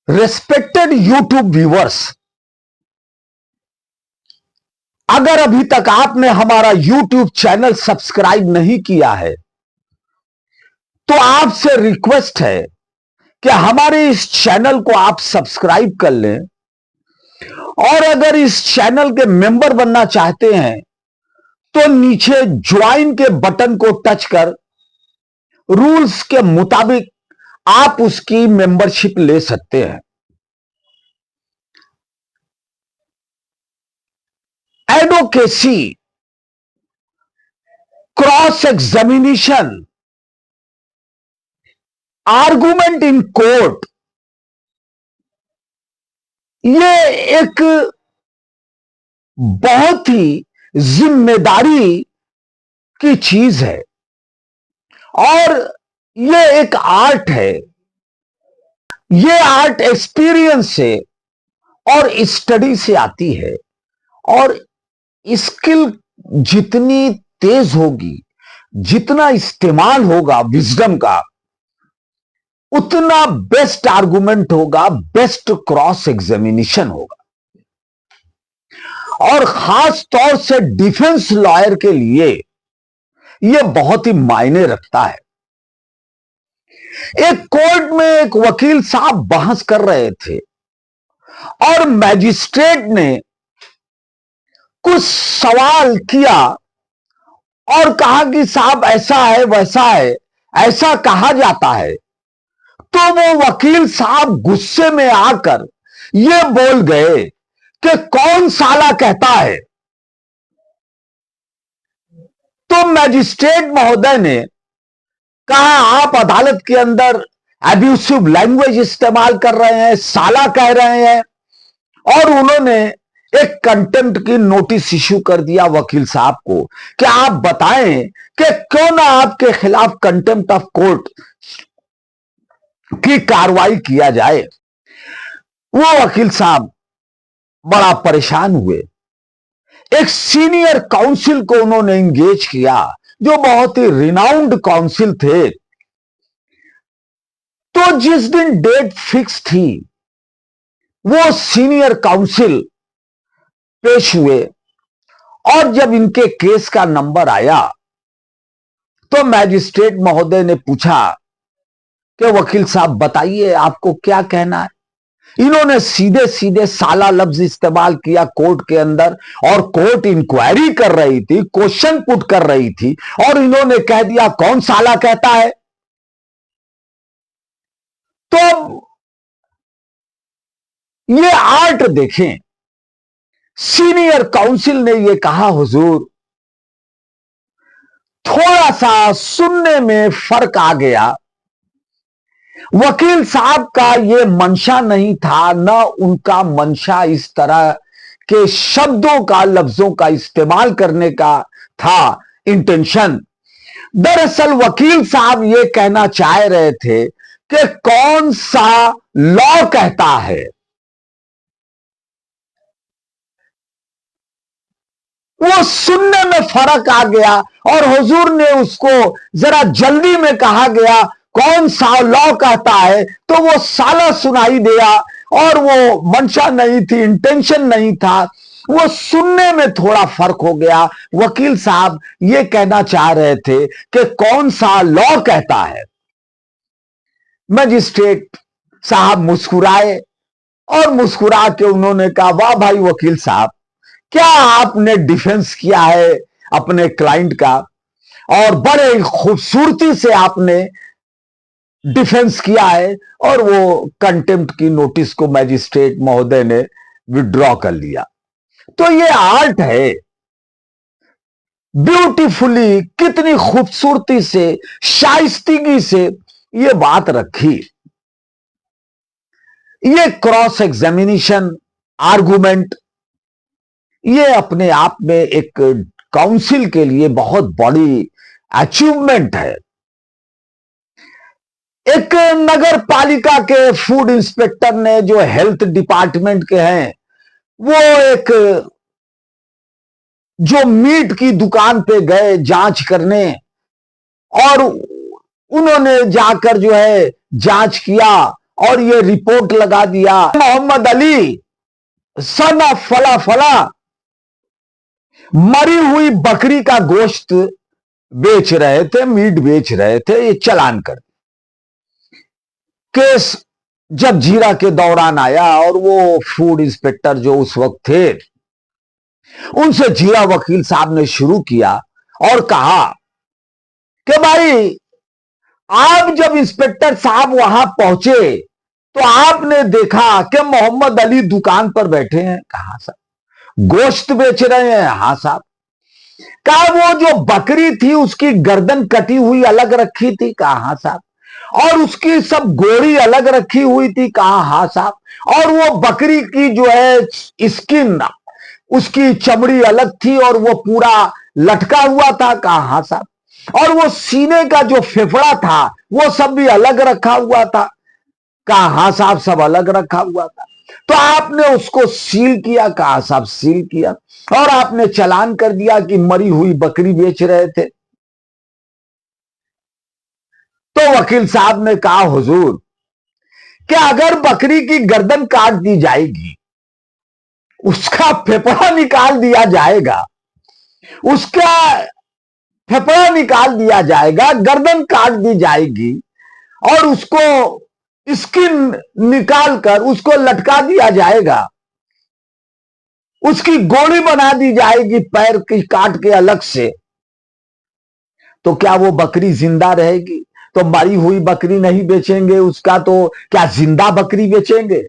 Respected YouTube viewers, अगर अभी तक आपने हमारा यूट्यूब चैनल सब्सक्राइब नहीं किया है तो आपसे रिक्वेस्ट है कि हमारे इस चैनल को आप सब्सक्राइब कर लें, और अगर इस चैनल के मेंबर बनना चाहते हैं तो नीचे ज्वाइन के बटन को टच कर रूल्स के मुताबिक आप उसकी मेंबरशिप ले सकते हैं। Advocacy, cross examination, argument in court, ये एक बहुत ही जिम्मेदारी की चीज है और ये एक आर्ट है। ये आर्ट एक्सपीरियंस से और स्टडी से आती है, और स्किल जितनी तेज होगी, जितना इस्तेमाल होगा विजडम का, उतना बेस्ट आर्गुमेंट होगा, बेस्ट क्रॉस एग्जामिनेशन होगा। और खास तौर से डिफेंस लॉयर के लिए यह बहुत ही मायने रखता है। एक कोर्ट में एक वकील साहब बहस कर रहे थे और मैजिस्ट्रेट ने कुछ सवाल किया और कहा कि साहब ऐसा है वैसा है, ऐसा कहा जाता है। तो वो वकील साहब गुस्से में आकर ये बोल गए कि कौन साला कहता है। तो मैजिस्ट्रेट महोदय ने कहा आप अदालत के अंदर एब्यूसिव लैंग्वेज इस्तेमाल कर रहे हैं, साला कह रहे हैं, और उन्होंने एक कंटेम्प्ट की नोटिस इश्यू कर दिया वकील साहब को कि आप बताएं कि क्यों ना आपके खिलाफ कंटेम्प्ट ऑफ कोर्ट की कार्रवाई किया जाए। वो वकील साहब बड़ा परेशान हुए। एक सीनियर काउंसिल को उन्होंने इंगेज किया जो बहुत ही रिनाउंड काउंसिल थे। तो जिस दिन डेट फिक्स थी वो सीनियर काउंसिल पेश हुए, और जब इनके केस का नंबर आया तो मैजिस्ट्रेट महोदय ने पूछा कि वकील साहब बताइए आपको क्या कहना है। इन्होंने सीधे सीधे साला लफ्ज इस्तेमाल किया कोर्ट के अंदर, और कोर्ट इंक्वायरी कर रही थी, क्वेश्चन पुट कर रही थी, और इन्होंने कह दिया कौन साला कहता है। तो ये आर्ट देखें। सीनियर काउंसिल ने यह कहा हुजूर थोड़ा सा सुनने में फर्क आ गया, वकील साहब का यह मंशा नहीं था, ना उनका मंशा इस तरह के शब्दों का, लफ्जों का इस्तेमाल करने का था इंटेंशन। दरअसल वकील साहब यह कहना चाह रहे थे कि कौन सा लॉ कहता है। वो सुनने में फर्क आ गया और हुजूर ने उसको जरा जल्दी में कहा गया कौन सा लॉ कहता है, तो वो साला सुनाई दिया, और वो मंशा नहीं थी, इंटेंशन नहीं था, वो सुनने में थोड़ा फर्क हो गया। वकील साहब ये कहना चाह रहे थे कि कौन सा लॉ कहता है। मजिस्ट्रेट साहब मुस्कुराए, और मुस्कुरा के उन्होंने कहा वाह भाई वकील साहब, क्या आपने डिफेंस किया है अपने क्लाइंट का, और बड़े खूबसूरती से आपने डिफेंस किया है। और वो कंटेम्प्ट की नोटिस को मैजिस्ट्रेट महोदय ने विड्रॉ कर लिया। तो ये आर्ट है। ब्यूटीफुली, कितनी खूबसूरती से, शाइस्तिगी से ये बात रखी। ये क्रॉस एग्जामिनेशन, आर्गुमेंट, ये अपने आप में एक काउंसिल के लिए बहुत बड़ी अचीवमेंट है। एक नगर पालिका के फूड इंस्पेक्टर ने, जो हेल्थ डिपार्टमेंट के हैं, वो एक जो मीट की दुकान पे गए जांच करने, और उन्होंने जाकर जो है जांच किया, और ये रिपोर्ट लगा दिया मोहम्मद अली सन ऑफ फला फला मरी हुई बकरी का गोश्त बेच रहे थे, मीट बेच रहे थे, ये चालान कर। केस जब जीरा के दौरान आया और वो फूड इंस्पेक्टर जो उस वक्त थे, उनसे जीरा वकील साहब ने शुरू किया और कहा कि भाई आप जब इंस्पेक्टर साहब वहां पहुंचे तो आपने देखा कि मोहम्मद अली दुकान पर बैठे हैं। कहा साहब गोश्त बेच रहे हैं? हाँ साहब। कहा वो जो बकरी थी उसकी गर्दन कटी हुई अलग रखी थी? कहा हाँ साहब। और उसकी सब गोड़ी अलग रखी हुई थी? कहा हाँ साहब। और वो बकरी की जो है स्किन, उसकी चमड़ी अलग थी और वो पूरा लटका हुआ था? कहा हाँ साहब। और वो सीने का जो फेफड़ा था वो सब भी अलग रखा हुआ था? कहा हाँ साहब, सब अलग रखा हुआ था। तो आपने उसको सील किया? कहा साहब सील किया। और आपने चालान कर दिया कि मरी हुई बकरी बेच रहे थे? तो वकील साहब ने कहा हुजूर कि अगर बकरी की गर्दन काट दी जाएगी, उसका फेफड़ा निकाल दिया जाएगा, उसका फेफड़ा निकाल दिया जाएगा, गर्दन काट दी जाएगी और उसको स्किन निकाल कर उसको लटका दिया जाएगा, उसकी गोली बना दी जाएगी पैर की काट के अलग से, तो क्या वो बकरी जिंदा रहेगी? तो मरी हुई बकरी नहीं बेचेंगे, उसका तो क्या जिंदा बकरी बेचेंगे?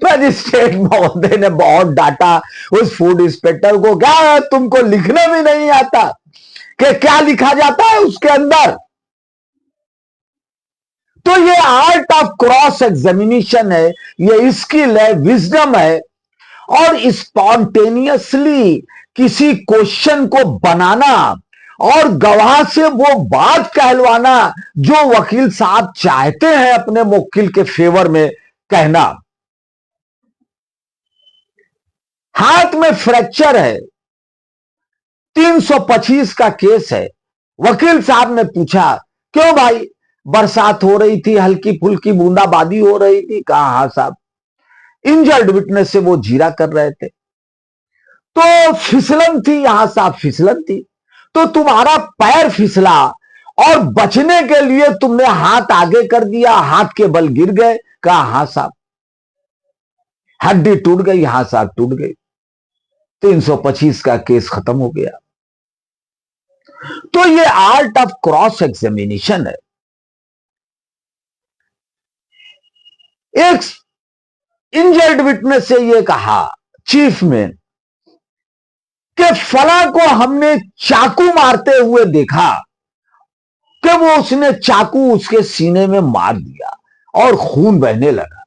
मजिस्ट्रेट महोदय ने बहुत डांटा उस फूड इंस्पेक्टर को। क्या तुमको लिखने भी नहीं आता कि क्या लिखा जाता है उसके अंदर? तो ये आर्ट ऑफ क्रॉस एग्जामिनेशन है, ये स्किल है, विजडम है, और स्पॉन्टेनियसली किसी क्वेश्चन को बनाना और गवाह से वो बात कहलवाना जो वकील साहब चाहते हैं अपने मुवक्किल के फेवर में कहना। हाथ में फ्रैक्चर है, 325 का केस है। वकील साहब ने पूछा क्यों भाई? बरसात हो रही थी, हल्की फुल्की बूंदाबांदी हो रही थी? कहा हाँ साहब। इंजर्ड विटनेस से वो जीरा कर रहे थे तो फिसलन थी, यहां साहब फिसलन थी, तो तुम्हारा पैर फिसला और बचने के लिए तुमने हाथ आगे कर दिया, हाथ के बल गिर गए? कहा हाँ साहब। हड्डी टूट गई? हाँ साहब टूट गई। 325 का केस खत्म हो गया। तो ये आर्ट ऑफ क्रॉस एग्जामिनेशन है। एक इंजर्ड विटनेस से ये कहा चीफ में कि फला को हमने चाकू मारते हुए देखा कि वो उसने चाकू उसके सीने में मार दिया और खून बहने लगा।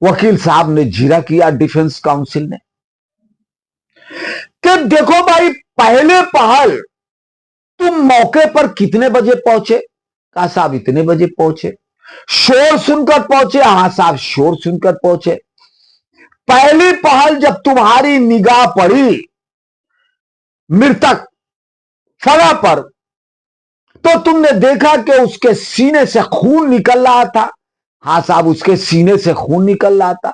वकील साहब ने जीरा किया डिफेंस काउंसिल ने कि देखो भाई, पहले पहल तुम मौके पर कितने बजे पहुंचे? कहा साहब इतने बजे पहुंचे। शोर सुनकर पहुंचे? हाँ साहब शोर सुनकर पहुंचे। पहली पहल जब तुम्हारी निगाह पड़ी मृतक फला पर तो तुमने देखा कि उसके सीने से खून निकल रहा था? हाँ साहब उसके सीने से खून निकल रहा था,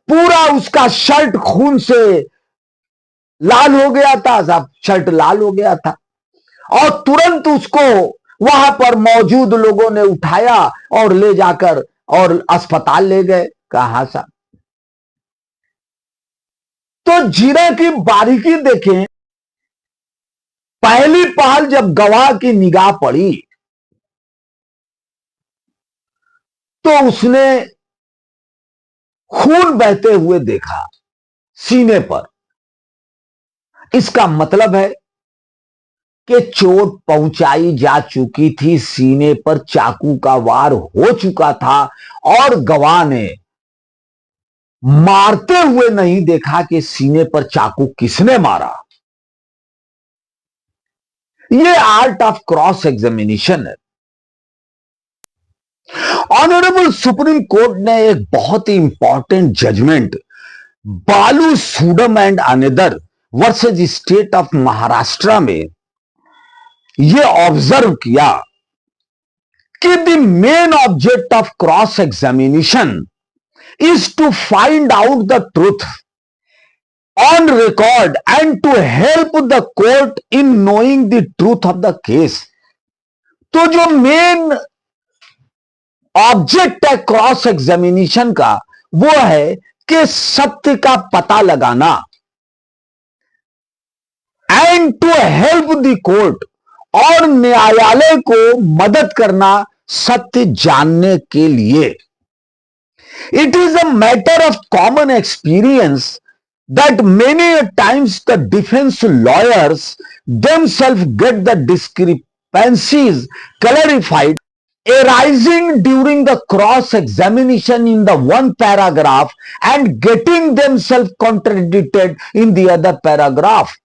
पूरा उसका शर्ट खून से लाल हो गया था साहब, शर्ट लाल हो गया था। और तुरंत उसको वहां पर मौजूद लोगों ने उठाया और ले जाकर और अस्पताल ले गए। कहा साहब। तो जीरा की बारीकी देखें, पहली पहल जब गवाह की निगाह पड़ी तो उसने खून बहते हुए देखा सीने पर। इसका मतलब है कि चोट पहुंचाई जा चुकी थी, सीने पर चाकू का वार हो चुका था और गवाह ने मारते हुए नहीं देखा कि सीने पर चाकू किसने मारा। यह आर्ट ऑफ क्रॉस एग्जामिनेशन है। ऑनरेबल सुप्रीम कोर्ट ने एक बहुत ही important judgment Balu Sudam and another versus state of Maharashtra में यह ऑब्जर्व किया कि the main object of cross examination is to find out the truth on record and to help the court in knowing the truth of the case. तो जो main object है cross examination का वो है कि सत्य का पता लगाना, and to help the court, और न्यायालय को मदद करना सत्य जानने के लिए। It is a matter of common experience that many times the defence lawyers themselves get the discrepancies clarified arising during the cross examination in the one paragraph and getting themselves contradicted in the other paragraph.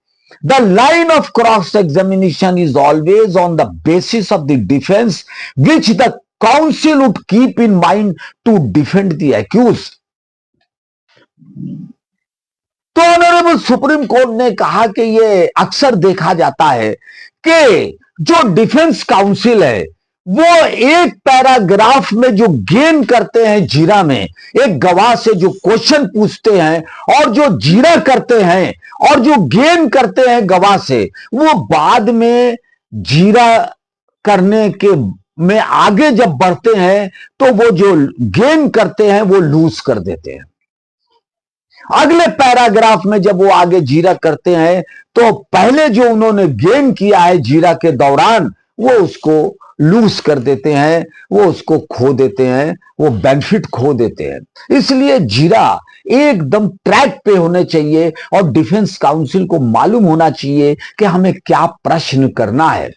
The line of cross examination is always on the basis of the defense which the counsel would keep in mind to defend the accused. तो honourable supreme court ने कहा कि ये अक्सर देखा जाता है कि जो डिफेंस काउंसिल है वो एक पैराग्राफ में जो गेन करते हैं जीरा में, एक गवाह से जो क्वेश्चन पूछते हैं और जो जीरा करते हैं और जो गेन करते हैं गवाह से, वो बाद में जीरा करने के में आगे जब बढ़ते हैं तो वो जो गेन करते हैं वो लूज कर देते हैं। अगले पैराग्राफ में जब वो आगे जीरा करते हैं तो पहले जो उन्होंने गेन किया है जीरा के दौरान वो उसको लूज कर देते हैं, वो उसको खो देते हैं, वो बेनिफिट खो देते हैं। इसलिए जीरा एकदम ट्रैक पे होने चाहिए और डिफेंस काउंसिल को मालूम होना चाहिए कि हमें क्या प्रश्न करना है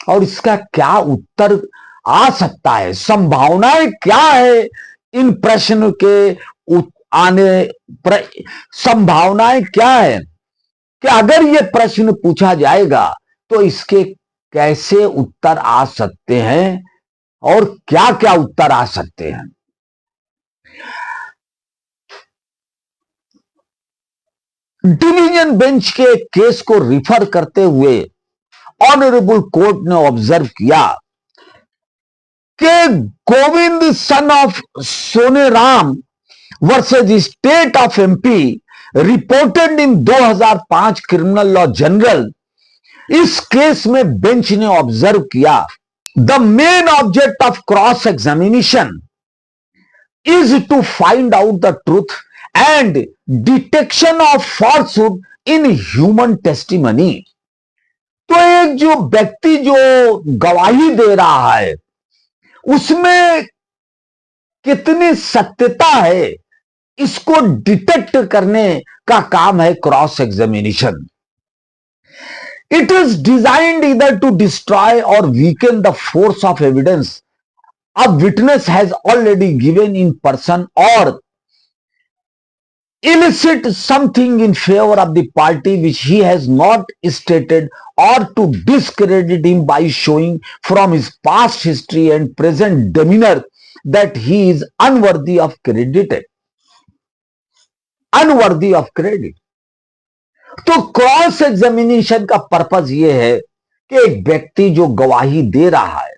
और इसका क्या उत्तर आ सकता है, संभावनाएं क्या है इन प्रश्न के संभावनाएं क्या है कि अगर ये प्रश्न पूछा जाएगा तो इसके कैसे उत्तर आ सकते हैं और क्या क्या उत्तर आ सकते हैं। डिवीजन बेंच के केस को रिफर करते हुए ऑनरेबल कोर्ट ने ऑब्जर्व किया कि Govind son of Soneram versus state of MP reported in 2005 criminal law journal, इस केस में बेंच ने ऑब्जर्व किया the main object of cross examination is to find out the truth and detection of falsehood in human testimony. तो एक जो व्यक्ति जो गवाही दे रहा है उसमें कितनी सत्यता है इसको डिटेक्ट करने का काम है cross examination. It is designed either to destroy और weaken the force of evidence a witness has already given in person और elicit something in favor of the party which he has not stated, or to discredit him by showing from his past history and present demeanor that he is unworthy of credit. Unworthy of credit. तो cross examination का purpose यह है कि एक व्यक्ति जो गवाही दे रहा है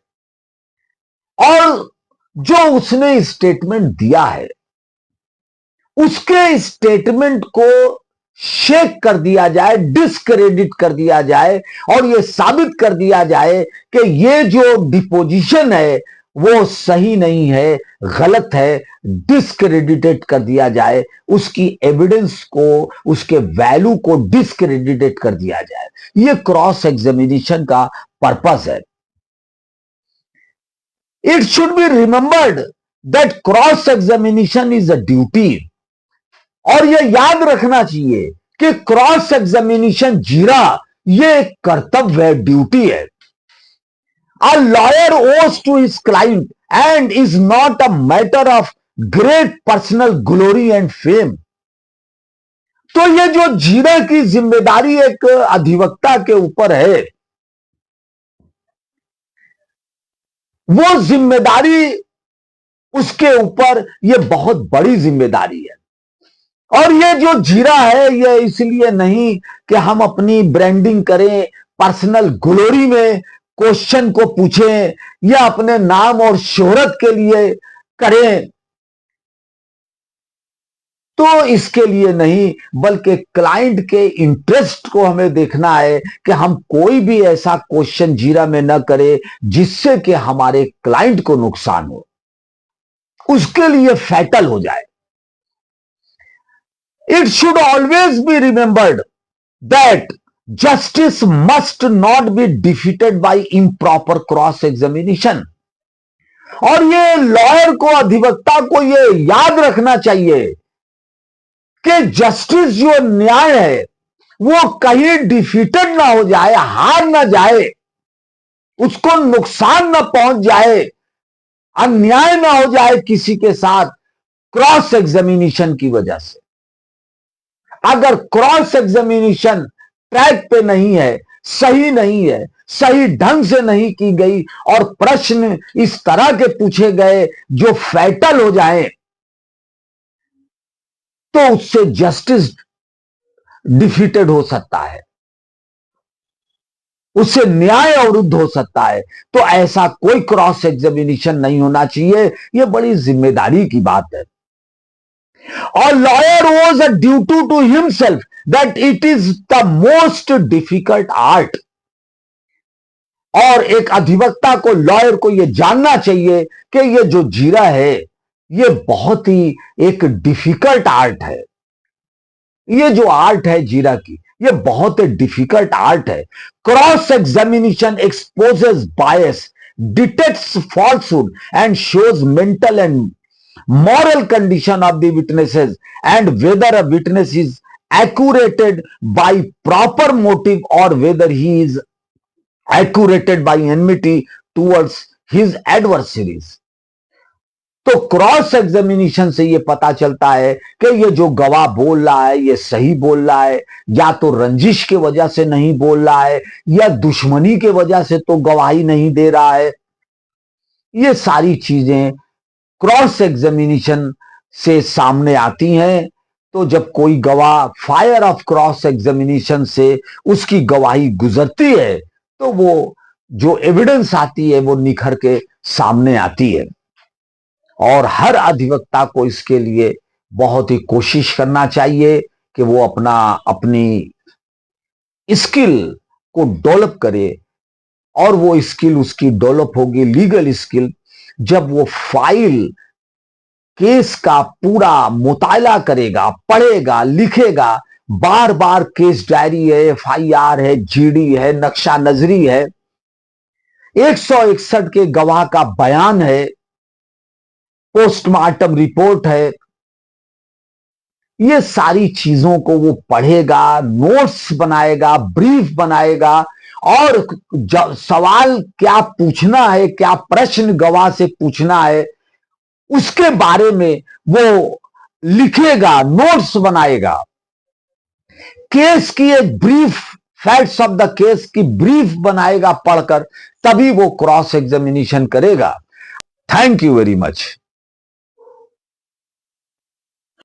और जो उसने स्टेटमेंट दिया है उसके स्टेटमेंट को शेक कर दिया जाए, डिस्क्रेडिट कर दिया जाए और यह साबित कर दिया जाए कि यह जो डिपोजिशन है वो सही नहीं है, गलत है, डिस्क्रेडिटेड कर दिया जाए, उसकी एविडेंस को, उसके वैल्यू को डिस्क्रेडिटेड कर दिया जाए। यह क्रॉस एग्जामिनेशन का पर्पस है। It should be remembered that cross examination is a duty, और यह याद रखना चाहिए कि क्रॉस एग्जामिनेशन जीरा यह एक कर्तव्य है, ड्यूटी है। A lawyer owes to his client and is not a matter of great personal glory and fame. तो ये जो जीरा की जिम्मेदारी एक अधिवक्ता के ऊपर है, वो जिम्मेदारी उसके ऊपर ये बहुत बड़ी जिम्मेदारी है। और ये जो जीरा है ये इसलिए नहीं कि हम अपनी ब्रांडिंग करें, पर्सनल ग्लोरी में क्वेश्चन को पूछें या अपने नाम और शोहरत के लिए करें, तो इसके लिए नहीं, बल्कि क्लाइंट के इंटरेस्ट को हमें देखना है कि हम कोई भी ऐसा क्वेश्चन जीरा में न करें जिससे कि हमारे क्लाइंट को नुकसान हो, उसके लिए फैटल हो जाए। It should always be remembered that justice must not be defeated by improper cross examination. और ये लॉयर को, अधिवक्ता को ये याद रखना चाहिए कि जस्टिस, जो न्याय है, वो कहीं डिफीटेड ना हो जाए, हार ना जाए, उसको नुकसान ना पहुंच जाए, अन्याय ना हो जाए किसी के साथ क्रॉस एग्जामिनेशन की वजह से। अगर क्रॉस एग्जामिनेशन ट्रैक पे नहीं है, सही नहीं है, सही ढंग से नहीं की गई और प्रश्न इस तरह के पूछे गए जो फैटल हो जाए, तो उससे जस्टिस डिफीटेड हो सकता है, उससे न्याय अवरुद्ध हो सकता है। तो ऐसा कोई क्रॉस एग्जामिनेशन नहीं होना चाहिए। यह बड़ी जिम्मेदारी की बात है। और lawyer owes a duty to himself that it is the most difficult art. और एक अधिवक्ता को, लॉयर को यह जानना चाहिए कि यह जो जीरा है, यह बहुत ही एक डिफिकल्ट आर्ट है। ये जो आर्ट है जीरा की, ये बहुत डिफिकल्ट आर्ट है। Cross examination exposes bias, detects falsehood and shows mental and moral condition of the witnesses and whether a witness is accurate by proper motive or whether he is accurate by enmity towards his adversaries। तो cross examination से यह पता चलता है कि ये जो गवाह बोल रहा है ये सही बोल रहा है, या तो रंजिश की वजह से नहीं बोल रहा है, या दुश्मनी की वजह से तो गवाही नहीं दे रहा है। ये सारी चीजें क्रॉस एग्जामिनेशन से सामने आती हैं। तो जब कोई गवाह फायर ऑफ क्रॉस एग्जामिनेशन से उसकी गवाही गुजरती है, तो वो जो एविडेंस आती है वो निखर के सामने आती है। और हर अधिवक्ता को इसके लिए बहुत ही कोशिश करना चाहिए कि वो अपनी स्किल को डेवलप करे। और वो स्किल उसकी डेवलप होगी, लीगल स्किल, जब वो फाइल केस का पूरा मुताला करेगा, पढ़ेगा, लिखेगा। बार बार केस डायरी है, FIR है, GD है, नक्शा नजरी है, 161 के गवाह का बयान है, पोस्टमार्टम रिपोर्ट है। ये सारी चीजों को वो पढ़ेगा, नोट्स बनाएगा, ब्रीफ बनाएगा, और सवाल क्या पूछना है, क्या प्रश्न गवाह से पूछना है, उसके बारे में वो लिखेगा, नोट्स बनाएगा। केस की एक brief, facts of the case की ब्रीफ बनाएगा पढ़कर, तभी वो क्रॉस एग्जामिनेशन करेगा। Thank you very much.